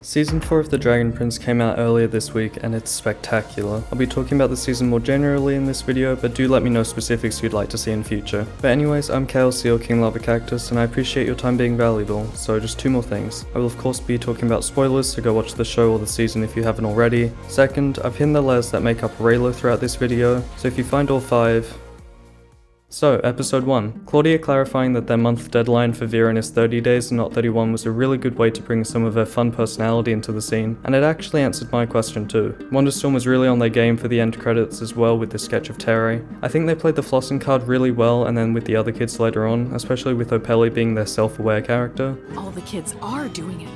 Season 4 of The Dragon Prince came out earlier this week and it's spectacular. I'll be talking about the season more generally in this video, but do let me know specifics you'd like to see in future. But anyways, I'm KLC or kinglavacactus and I appreciate your time being valuable, so just two more things. I will of course be talking about spoilers, so go watch the show or the season if you haven't already. Second, I've hidden the lairs that make up Rayla throughout this video, so if you find all 5, So, episode 1. Claudia clarifying that their month deadline for Viren is 30 days and not 31 was a really good way to bring some of her fun personality into the scene, and it actually answered my question too. Wonderstorm was really on their game for the end credits as well with the sketch of Terry. I think they played the flossing card really well, and then with the other kids later on, especially with Opelli being their self-aware character. All the kids are doing it.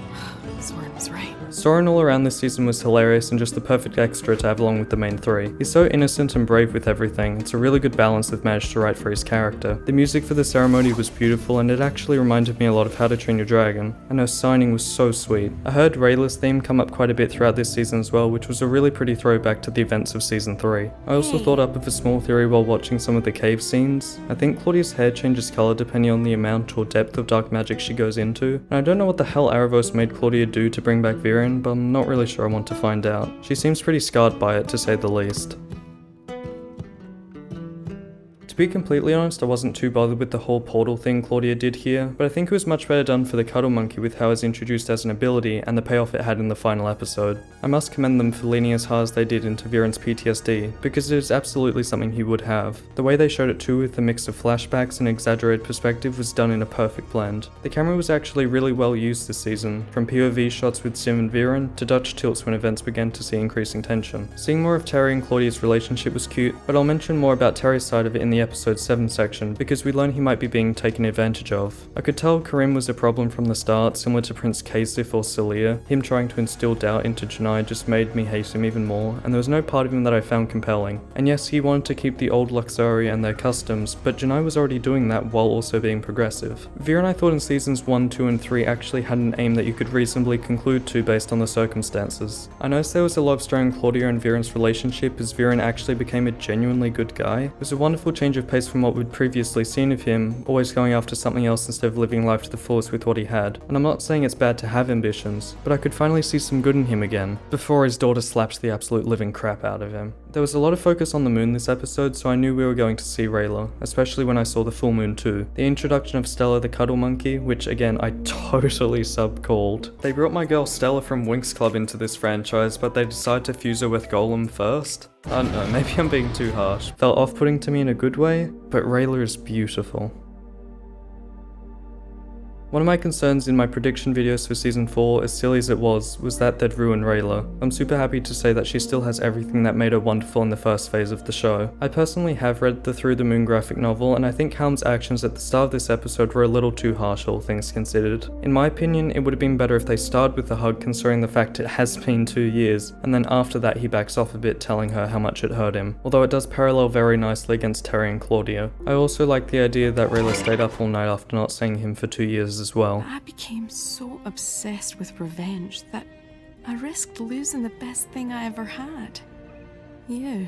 Soren was right. Soren all around this season was hilarious and just the perfect extra to have along with the main three. He's so innocent and brave with everything, it's a really good balance they've managed to write for his character. The music for the ceremony was beautiful and it actually reminded me a lot of How to Train Your Dragon, and her signing was so sweet. I heard Rayla's theme come up quite a bit throughout this season as well, which was a really pretty throwback to the events of season 3. I also thought up of a small theory while watching some of the cave scenes. I think Claudia's hair changes colour depending on the amount or depth of dark magic she goes into, and I don't know what the hell Aravos made Claudia do to bring back Viren, but I'm not really sure I want to find out. She seems pretty scarred by it, to say the least. To be completely honest, I wasn't too bothered with the whole portal thing Claudia did here, but I think it was much better done for the cuddle monkey with how it was introduced as an ability and the payoff it had in the final episode. I must commend them for leaning as hard as they did into Viren's PTSD, because it is absolutely something he would have. The way they showed it too with the mix of flashbacks and exaggerated perspective was done in a perfect blend. The camera was actually really well used this season, from POV shots with Sim and Viren to Dutch tilts when events began to see increasing tension. Seeing more of Terry and Claudia's relationship was cute, but I'll mention more about Terry's side of it in the episode 7 section, because we learn he might be being taken advantage of. I could tell Karim was a problem from the start, similar to Prince Kasif or Celia. Him trying to instill doubt into Janai just made me hate him even more, and there was no part of him that I found compelling. And yes, he wanted to keep the old Luxury and their customs, but Janai was already doing that while also being progressive. Viren I thought in seasons 1, 2 and 3 actually had an aim that you could reasonably conclude to based on the circumstances. I noticed there was a love story in Claudia and Viren's relationship as Viren actually became a genuinely good guy. It was a wonderful change of pace from what we'd previously seen of him, always going after something else instead of living life to the fullest with what he had. And I'm not saying it's bad to have ambitions, but I could finally see some good in him again, before his daughter slapped the absolute living crap out of him. There was a lot of focus on the moon this episode, so I knew we were going to see Rayla, especially when I saw the full moon too. The introduction of Stella the cuddle monkey, which again I totally sub-called. They brought my girl Stella from Winx Club into this franchise, but they decided to fuse her with Golem first. I don't know, maybe I'm being too harsh. Felt off-putting to me in a good way, but Rayla is beautiful. One of my concerns in my prediction videos for season 4, as silly as it was that they'd ruin Rayla. I'm super happy to say that she still has everything that made her wonderful in the first phase of the show. I personally have read the Through the Moon graphic novel, and I think Callum's actions at the start of this episode were a little too harsh, all things considered. In my opinion, it would have been better if they started with the hug considering the fact it has been 2 years, and then after that he backs off a bit telling her how much it hurt him, although it does parallel very nicely against Terry and Claudia. I also like the idea that Rayla stayed up all night after not seeing him for 2 years as well. I became so obsessed with revenge that I risked losing the best thing I ever had. You.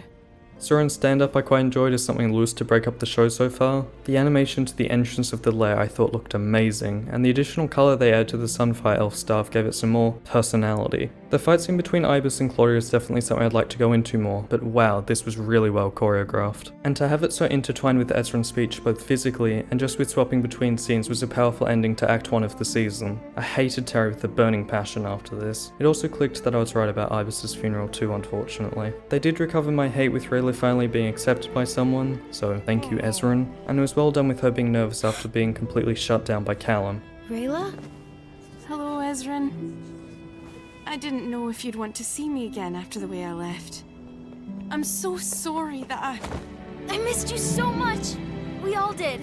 Soren's stand-up I quite enjoyed as something loose to break up the show so far. The animation to the entrance of the lair I thought looked amazing, and the additional colour they added to the Sunfire Elf staff gave it some more personality. The fight scene between Ibis and Claudia is definitely something I'd like to go into more, but wow, this was really well choreographed. And to have it so intertwined with Ezran's speech both physically and just with swapping between scenes was a powerful ending to Act 1 of the season. I hated Terry with a burning passion after this. It also clicked that I was right about Ibis's funeral too, unfortunately. They did recover my hate with Rayla finally being accepted by someone, so thank you Ezran, and it was well done with her being nervous after being completely shut down by Callum. Rayla? Hello, Ezran. I didn't know if you'd want to see me again after the way I left. I'm so sorry that I missed you so much! We all did.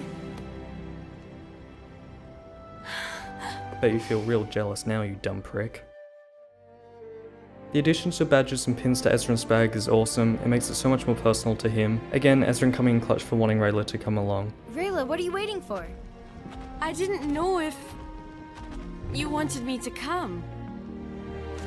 Bet you feel real jealous now, you dumb prick. The additions of badges and pins to Ezran's bag is awesome, it makes it so much more personal to him. Again, Ezran coming in clutch for wanting Rayla to come along. Rayla, what are you waiting for? I didn't know if you wanted me to come.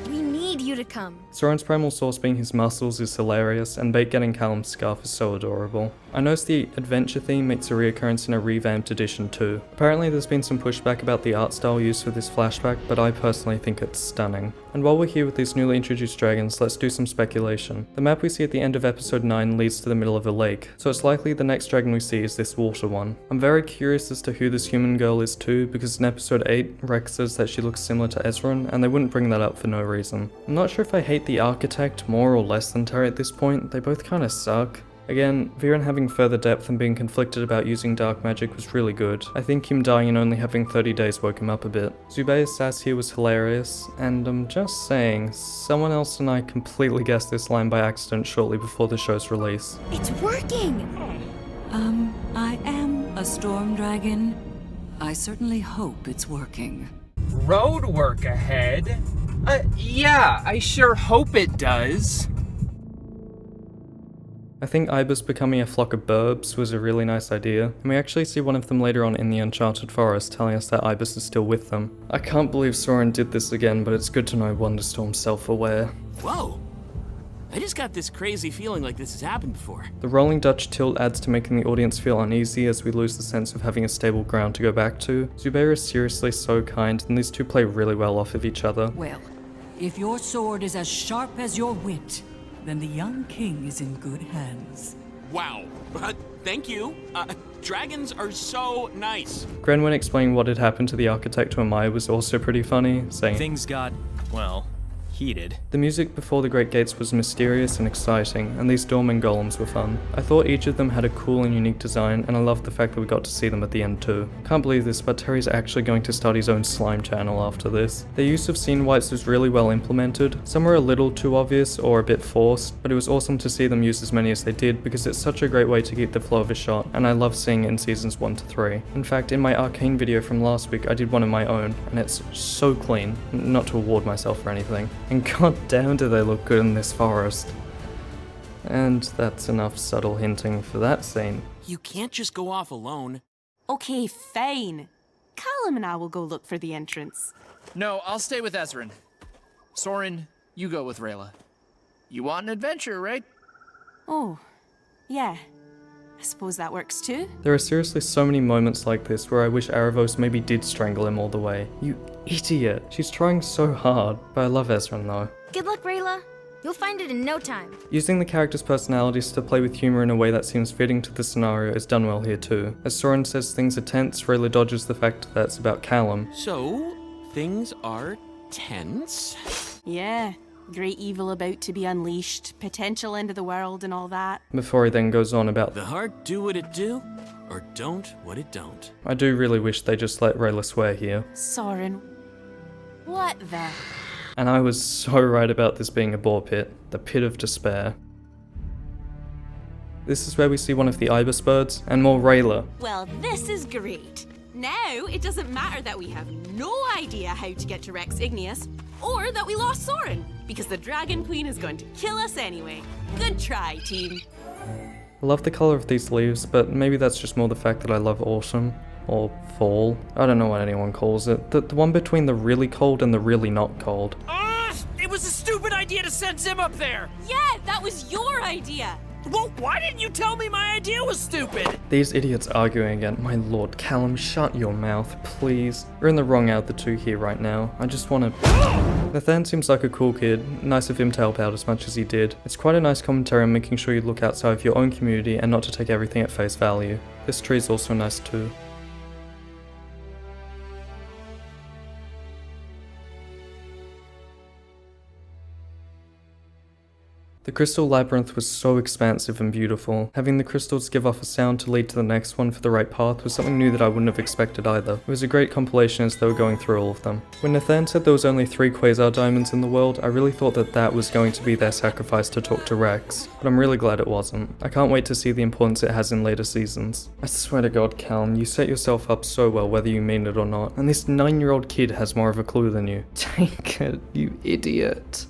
We need you to come. Soren's primal source being his muscles is hilarious, and Bait getting Callum's scarf is so adorable. I noticed the adventure theme makes a reoccurrence in a revamped edition too. Apparently there's been some pushback about the art style used for this flashback, but I personally think it's stunning. And while we're here with these newly introduced dragons, let's do some speculation. The map we see at the end of episode 9 leads to the middle of a lake, so it's likely the next dragon we see is this water one. I'm very curious as to who this human girl is too, because in episode 8, Rex says that she looks similar to Ezran, and they wouldn't bring that up for no reason. I'm not sure if I hate the architect more or less than Terry at this point, they both kinda suck. Again, Viren having further depth and being conflicted about using dark magic was really good. I think him dying and only having 30 days woke him up a bit. Zubei's sass here was hilarious, and I'm just saying, someone else and I completely guessed this line by accident shortly before the show's release. It's working! I am a storm dragon. I certainly hope it's working. Road work ahead? Yeah, I sure hope it does. I think Ibis becoming a flock of burbs was a really nice idea, and we actually see one of them later on in the Uncharted Forest telling us that Ibis is still with them. I can't believe Soren did this again, but it's good to know Wonderstorm's self-aware. Whoa! I just got this crazy feeling like this has happened before. The rolling Dutch tilt adds to making the audience feel uneasy as we lose the sense of having a stable ground to go back to. Zubeir is seriously so kind, and these two play really well off of each other. Well, if your sword is as sharp as your wit, then the young king is in good hands. Wow. Thank you. Dragons are so nice. Gren, when explaining what had happened to the architect to Amaya, was also pretty funny, saying, Things got, well, heated. The music before the Great Gates was mysterious and exciting, and these Dorman golems were fun. I thought each of them had a cool and unique design, and I loved the fact that we got to see them at the end too. Can't believe this, but Terry's actually going to start his own slime channel after this. The use of scene wipes was really well implemented. Some were a little too obvious or a bit forced, but it was awesome to see them use as many as they did because it's such a great way to keep the flow of a shot, and I love seeing it in seasons 1 to 3. In fact, in my Arcane video from last week, I did one of my own, and it's so clean, not to award myself or anything. And god damn do they look good in this forest. And that's enough subtle hinting for that scene. You can't just go off alone. Okay, fine. Callum and I will go look for the entrance. No, I'll stay with Ezran. Soren, you go with Rayla. You want an adventure, right? Oh, yeah. I suppose that works too. There are seriously so many moments like this where I wish Aravos maybe did strangle him all the way. You idiot. She's trying so hard, but I love Ezran though. Good luck, Rayla. You'll find it in no time. Using the characters' personalities to play with humour in a way that seems fitting to the scenario is done well here too. As Soren says things are tense, Rayla dodges the fact that it's about Callum. So, things are tense? Yeah. Great evil about to be unleashed, potential end of the world and all that. Before he then goes on about The heart do what it do, or don't what it don't. I do really wish they just let Rayla swear here. Soren. What the? And I was so right about this being a bore pit, the pit of despair. This is where we see one of the ibis birds, and more Rayla. Well, this is great. Now, it doesn't matter that we have no idea how to get to Rex Igneous, or that we lost Soren, because the Dragon Queen is going to kill us anyway. Good try, team. I love the colour of these leaves, but maybe that's just more the fact that I love autumn. Or fall. I don't know what anyone calls it. The one between the really cold and the really not cold. It was a stupid idea to send Zim up there! Yeah, that was your idea. Well, why didn't you tell me my idea was stupid? These idiots arguing again. My lord, Callum, shut your mouth, please. We're in the wrong out of the two here right now. I just wanna... Nathan seems like a cool kid. Nice of him to help out as much as he did. It's quite a nice commentary on making sure you look outside of your own community and not to take everything at face value. This tree is also nice too. The crystal labyrinth was so expansive and beautiful. Having the crystals give off a sound to lead to the next one for the right path was something new that I wouldn't have expected either. It was a great compilation as they were going through all of them. When Nathan said there was only 3 quasar diamonds in the world, I really thought that that was going to be their sacrifice to talk to Rex, but I'm really glad it wasn't. I can't wait to see the importance it has in later seasons. I swear to god, Callum, you set yourself up so well whether you mean it or not, and this 9-year-old kid has more of a clue than you. Take it, you idiot.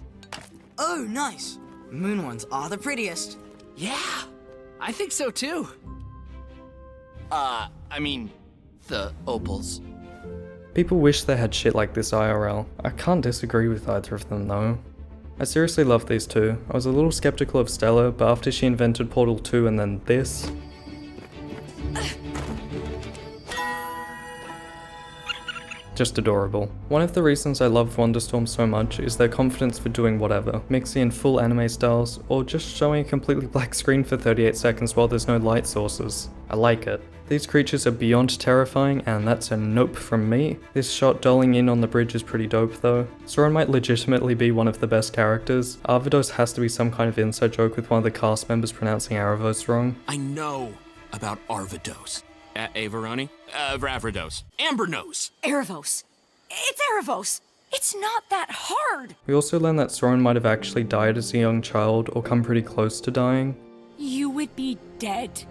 Oh, nice. Moon ones are the prettiest. Yeah, I think so too. I mean, the opals. People wish they had shit like this IRL. I can't disagree with either of them though. I seriously love these two. I was a little skeptical of Stella, but after she invented Portal 2 and then this, just adorable. One of the reasons I love Wonderstorm so much is their confidence for doing whatever, mixing in full anime styles, or just showing a completely black screen for 38 seconds while there's no light sources. I like it. These creatures are beyond terrifying, and that's a nope from me. This shot dolling in on the bridge is pretty dope though. Soren might legitimately be one of the best characters. Arvados has to be some kind of inside joke with one of the cast members pronouncing Aravos wrong. I know about Arvados. Averoni? Ravrados. EmberNexus. Erebos. It's Erebos. It's not that hard. We also learn that Soren might have actually died as a young child or come pretty close to dying. You would be dead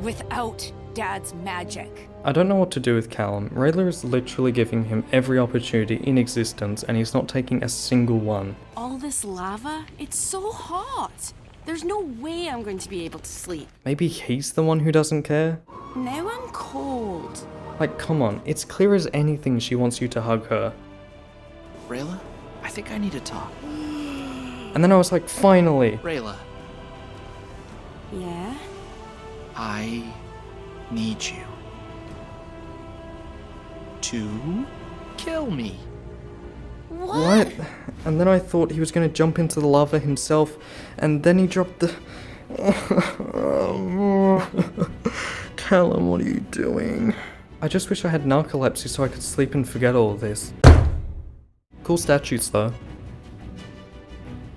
without Dad's magic. I don't know what to do with Callum. Rayla is literally giving him every opportunity in existence and he's not taking a single one. All this lava? It's so hot. There's no way I'm going to be able to sleep. Maybe he's the one who doesn't care? Now I'm cold. Like, come on, it's clear as anything she wants you to hug her. Rayla, I think I need to talk. And then I was like, finally! Rayla, Yeah? I need you to kill me. What? And then I thought he was gonna jump into the lava himself, and then he dropped the... Callum, what are you doing? I just wish I had narcolepsy so I could sleep and forget all of this. Cool statues though.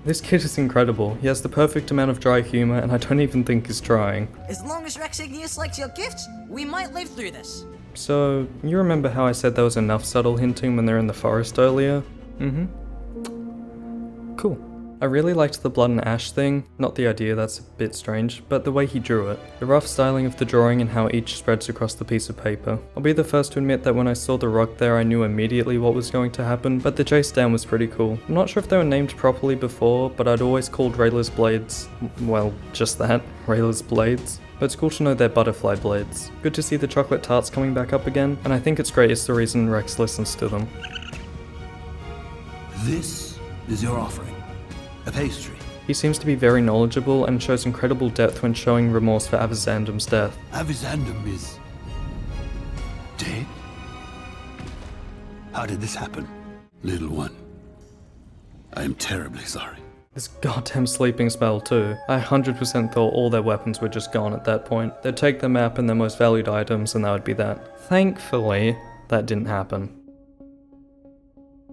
This kid is incredible. He has the perfect amount of dry humor and I don't even think he's trying. As long as Rex Igneous likes your gifts, we might live through this. So, you remember how I said there was enough subtle hinting when they're in the forest earlier? Cool. I really liked the blood and ash thing, not the idea, that's a bit strange, but the way he drew it. The rough styling of the drawing and how each spreads across the piece of paper. I'll be the first to admit that when I saw the rock there I knew immediately what was going to happen, but the chase down was pretty cool. I'm not sure if they were named properly before, but I'd always called Rayla's blades, well, just that, Rayla's blades. But it's cool to know they're butterfly blades. Good to see the chocolate tarts coming back up again, and I think it's great it's the reason Rex listens to them. This is your offering. A pastry. He seems to be very knowledgeable and shows incredible depth when showing remorse for Avizandum's death. Avizandum is... dead? How did this happen? Little one, I am terribly sorry. This goddamn sleeping spell too. I 100% thought all their weapons were just gone at that point. They'd take the map and their most valued items and that would be that. Thankfully, that didn't happen.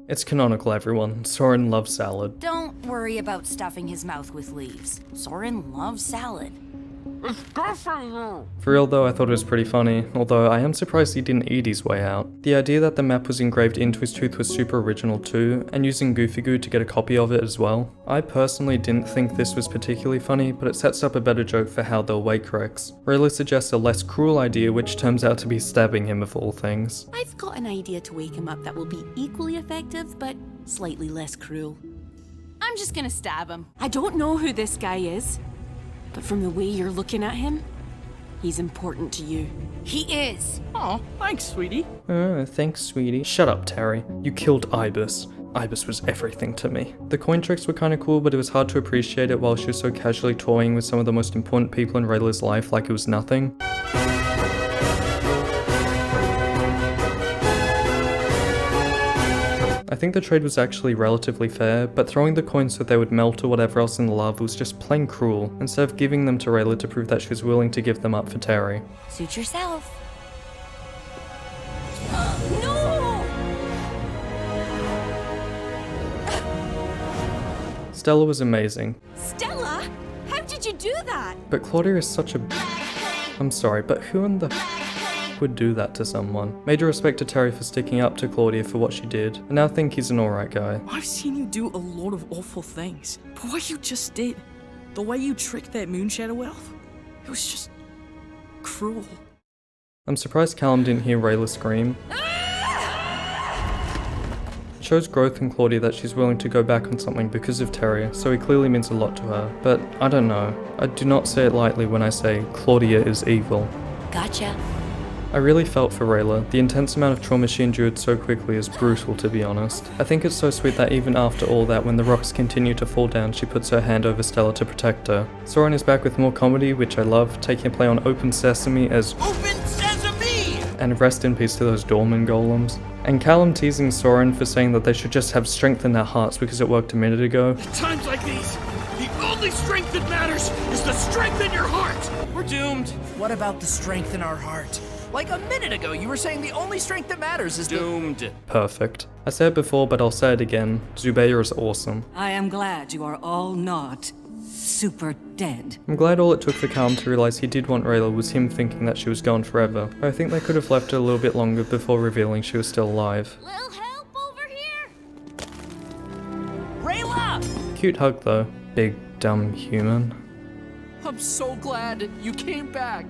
It's canonical, everyone. Soren loves salad. Don't worry about stuffing his mouth with leaves. Soren loves salad. It's good for you. For real though, I thought it was pretty funny, although I am surprised he didn't eat his way out. The idea that the map was engraved into his tooth was super original too, and using Goofy Goo to get a copy of it as well. I personally didn't think this was particularly funny, but it sets up a better joke for how they'll wake Rex. Rayla suggests a less cruel idea which turns out to be stabbing him of all things. I've got an idea to wake him up that will be equally effective, but slightly less cruel. I'm just gonna stab him. I don't know who this guy is, but from the way you're looking at him, he's important to you. He is. Oh, thanks, sweetie. Thanks, sweetie. Shut up, Terry. You killed Ibis. Ibis was everything to me. The coin tricks were kinda cool, but it was hard to appreciate it while she was so casually toying with some of the most important people in Rayla's life like it was nothing. I think the trade was actually relatively fair, but throwing the coins so they would melt or whatever else in the lava was just plain cruel, instead of giving them to Rayla to prove that she was willing to give them up for Terry. Suit yourself. No! Stella was amazing, Stella? How did you do that? but Claudia is such a... I'm sorry, but who in the... would do that to someone? Major respect to Terry for sticking up to Claudia for what she did, and now think he's an alright guy. I've seen you do a lot of awful things, but what you just did, the way you tricked that Moonshadow elf, it was just cruel. I'm surprised Callum didn't hear Rayla scream. It shows growth in Claudia that she's willing to go back on something because of Terry, so he clearly means a lot to her. But I don't know. I do not say it lightly when I say Claudia is evil. Gotcha. I really felt for Rayla. The intense amount of trauma she endured so quickly is brutal, to be honest. I think it's so sweet that even after all that, when the rocks continue to fall down, she puts her hand over Stella to protect her. Soren is back with more comedy, which I love, taking a play on Open Sesame as Open Sesame! and rest in peace to those Dorman golems. And Callum teasing Soren for saying that they should just have strength in their hearts because it worked a minute ago. At times like these, the only strength that matters is the strength in your heart. We're doomed. What about the strength in our heart? Like a minute ago, you were saying the only strength that matters is Doomed. Perfect. I said it before, but I'll say it again. Zubayr is awesome. I am glad you are all not super dead. I'm glad all it took for Callum to realize he did want Rayla was him thinking that she was gone forever. But I think they could have left her a little bit longer before revealing she was still alive. Little help over here? Rayla! Cute hug though. Big, dumb human. I'm so glad you came back.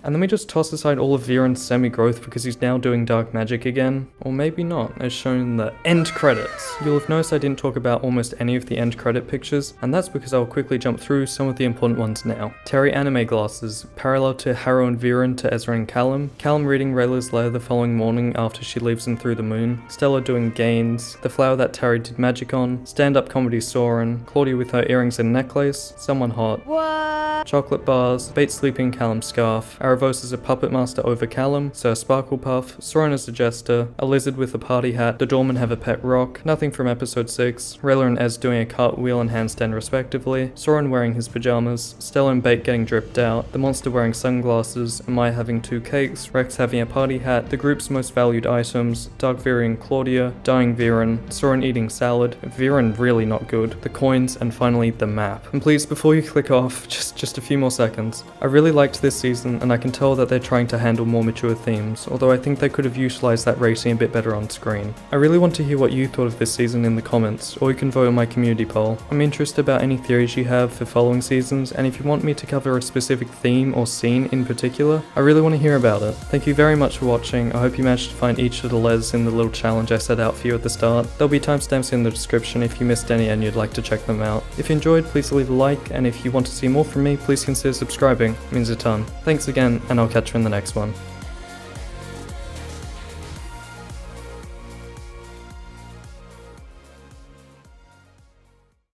And then we just toss aside all of Viren's semi-growth because he's now doing dark magic again. Or maybe not, as shown in the end credits. You'll have noticed I didn't talk about almost any of the end credit pictures, and that's because I'll quickly jump through some of the important ones now. Terry anime glasses, parallel to Harrow and Viren to Ezra and Callum. Callum reading Rayla's lair the following morning after she leaves him through the moon. Stella doing gains. The flower that Terry did magic on. Stand-up comedy Soren. Claudia with her earrings and necklace. Someone hot. What? Chocolate bars. Bates sleeping Callum's scarf. Aravos as a puppet master over Callum, Sir Sparklepuff, Soren as a jester, a lizard with a party hat, the Dorman have a pet rock, nothing from episode 6, Rayla and Ez doing a cartwheel and handstand respectively, Soren wearing his pajamas, Stella and Bait getting dripped out, the monster wearing sunglasses, Maya having 2 cakes, Rex having a party hat, the group's most valued items, Dark Viren and Claudia, dying Viren, Soren eating salad, Viren really not good, the coins, and finally the map. And please, before you click off, just a few more seconds. I really liked this season and I can tell that they're trying to handle more mature themes, although I think they could have utilised that racing a bit better on screen. I really want to hear what you thought of this season in the comments, or you can vote on my community poll. I'm interested about any theories you have for following seasons, and if you want me to cover a specific theme or scene in particular, I really want to hear about it. Thank you very much for watching. I hope you managed to find each of the lairs in the little challenge I set out for you at the start. There'll be timestamps in the description if you missed any and you'd like to check them out. If you enjoyed, please leave a like, and if you want to see more from me, please consider subscribing. It means a ton. Thanks again, and I'll catch you in the next one.